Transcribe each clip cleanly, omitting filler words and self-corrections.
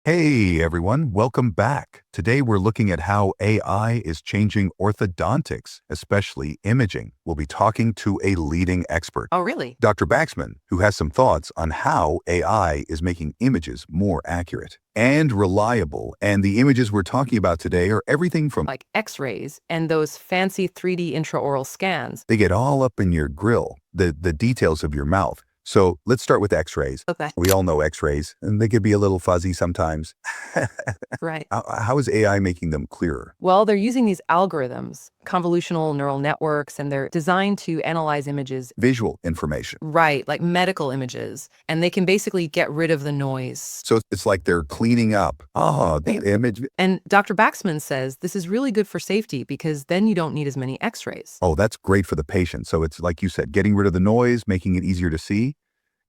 Hey everyone, welcome back. Today we're looking at how AI is changing orthodontics, especially imaging. We'll be talking to a leading expert, Oh, really? Dr. Baxman, who has some thoughts on how AI is making images more accurate and reliable. And the images we're talking about today are everything from Like X-rays and those fancy 3D intraoral scans. they get all up in your grill, the details of your mouth. So let's start with X-rays. Okay. We all know X-rays, and they can be a little fuzzy sometimes. Right. How is AI making them clearer? Well, they're using these algorithms, convolutional neural networks, and they're designed to analyze images, Visual information. right, like medical images, and they can basically get rid of the noise. So it's like they're cleaning up. Oh, the image. And Dr. Baxman says this is really good for safety because then you don't need as many X-rays. Oh, that's great for the patient. So it's like you said, getting rid of the noise, making it easier to see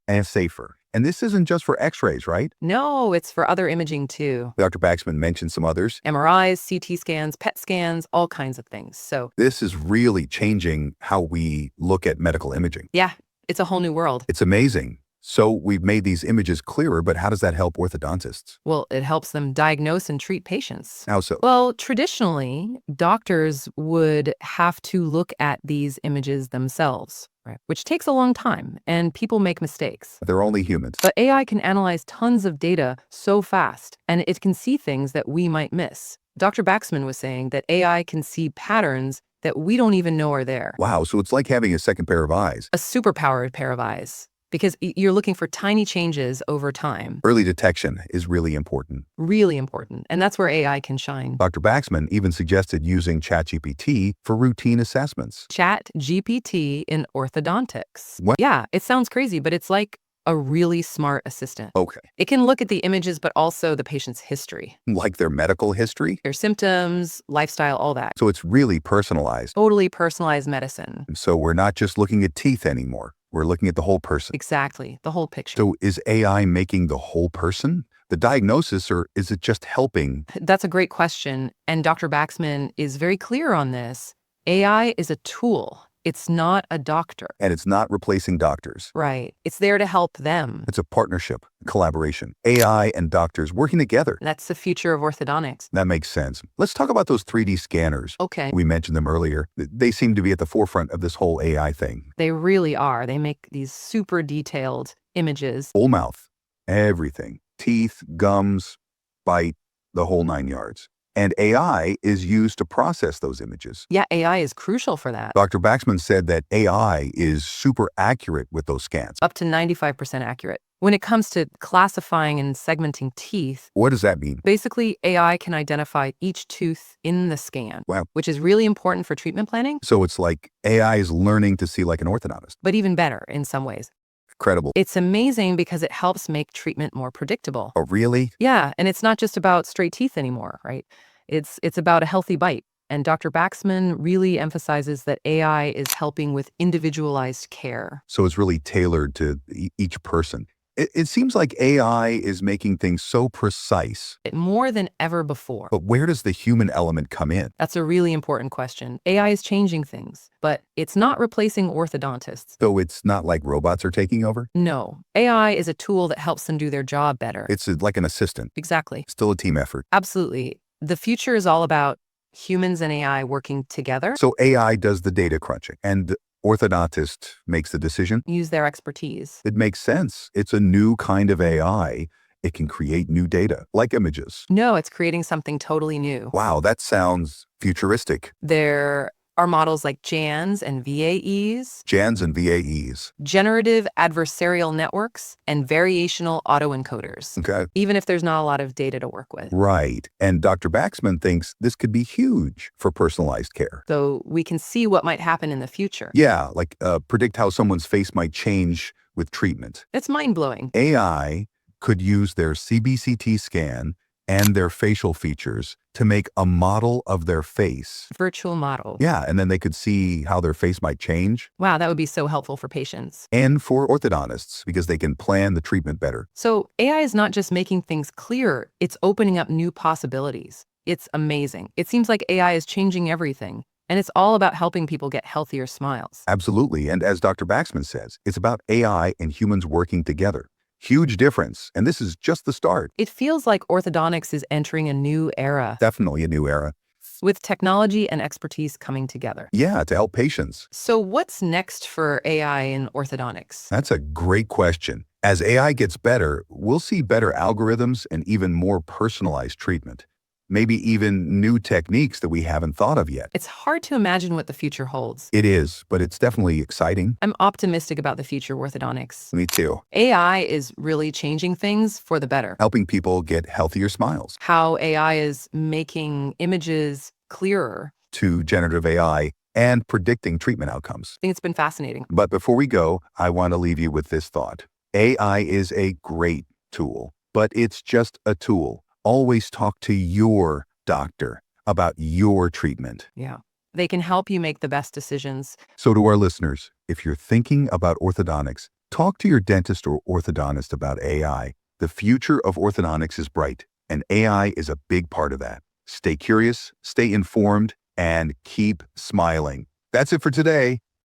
and safer. And this isn't just for X-rays, right? No, it's for other imaging too. Dr. Baxman mentioned some others. MRIs, CT scans, PET scans, all kinds of things. So This is really changing how we look at medical imaging. yeah, it's a whole new world. It's amazing. So we've made these images clearer, but how does that help orthodontists? Well, it helps them diagnose and treat patients. How so? Well, traditionally, doctors would have to look at these images themselves, right, which takes a long time, and people make mistakes. They're only humans. But AI can analyze tons of data so fast, and it can see things that we might miss. Dr. Baxman was saying that AI can see patterns that we don't even know are there. Wow, so it's like having a second pair of eyes. A superpowered pair of eyes, because you're looking for tiny changes over time. Early detection is really important. Really important, and that's where AI can shine. Dr. Baxman even suggested using ChatGPT for routine assessments. Chat GPT in orthodontics. What? Yeah, it sounds crazy, but it's like a really smart assistant. Okay. It can look at the images, but also the patient's history, Like their medical history? their symptoms, lifestyle, all that. So it's really personalized. Totally personalized medicine. So we're not just looking at teeth anymore. We're looking at the whole person. Exactly, the whole picture. So is AI making the whole person the diagnosis, or is it just helping? That's a great question, and Dr. Baxman is very clear on this. AI is a tool. It's not a doctor. And it's not replacing doctors. Right. It's there to help them. It's a partnership, collaboration. AI and doctors working together. That's the future of orthodontics. That makes sense. Let's talk about those 3D scanners. Okay. We mentioned them earlier. They seem to be at the forefront of this whole AI thing. They really are. They make these super detailed images. Whole mouth, everything. Teeth, gums, bite, the whole 9 yards. And AI is used to process those images. Yeah, AI is crucial for that. Dr. Baxman said that AI is super accurate with those scans. Up to 95% accurate. When it comes to classifying and segmenting teeth, What does that mean? basically AI can identify each tooth in the scan, Wow. which is really important for treatment planning, So it's like AI is learning to see like an orthodontist. but even better in some ways. Incredible. It's amazing because it helps make treatment more predictable. Oh, really? Yeah, and it's not just about straight teeth anymore, right? It's about a healthy bite. And Dr. Baxman really emphasizes that AI is helping with individualized care. So it's really tailored to each person. It seems like AI is making things so precise, More than ever before. but where does the human element come in? That's a really important question. AI is changing things, but it's not replacing orthodontists. So it's not like robots are taking over? No, AI is a tool that helps them do their job better. It's like an assistant, Exactly. still a team effort. Absolutely. The future is all about humans and AI working together, So AI does the data crunching and the orthodontist makes the decision. use their expertise. It makes sense. It's a new kind of AI. It can create new data, like images. No, it's creating something totally new. Wow, that sounds futuristic. There are models like JANs and VAEs, JANs and VAEs. generative adversarial networks, and variational autoencoders, Okay. even if there's not a lot of data to work with. Right. And Dr. Baxman thinks this could be huge for personalized care. So we can see what might happen in the future. Yeah, like predict how someone's face might change with treatment. It's mind-blowing. AI could use their CBCT scan and their facial features to make a model of their face. Virtual model. Yeah, and then they could see how their face might change. Wow, that would be so helpful for patients. And for orthodontists, because they can plan the treatment better. So AI is not just making things clearer, it's opening up new possibilities. It's amazing. It seems like AI is changing everything, and it's all about helping people get healthier smiles. Absolutely. And as Dr. Baxman says, it's about AI and humans working together. Huge difference, and this is just the start. It feels like orthodontics is entering a new era, Definitely a new era. with technology and expertise coming together. Yeah, to help patients. So what's next for AI in orthodontics? That's a great question. As AI gets better, we'll see better algorithms and even more personalized treatment. Maybe even new techniques that we haven't thought of yet. It's hard to imagine what the future holds. It is, but it's definitely exciting. I'm optimistic about the future of orthodontics. Me too. AI is really changing things for the better. Helping people get healthier smiles. How AI is making images clearer. To generative AI and predicting treatment outcomes. I think it's been fascinating. But before we go, I want to leave you with this thought. AI is a great tool, but it's just a tool. Always talk to your doctor about your treatment. Yeah. They can help you make the best decisions. So to our listeners, if you're thinking about orthodontics, talk to your dentist or orthodontist about AI. The future of orthodontics is bright, and AI is a big part of that. Stay curious, stay informed, and keep smiling. That's it for today.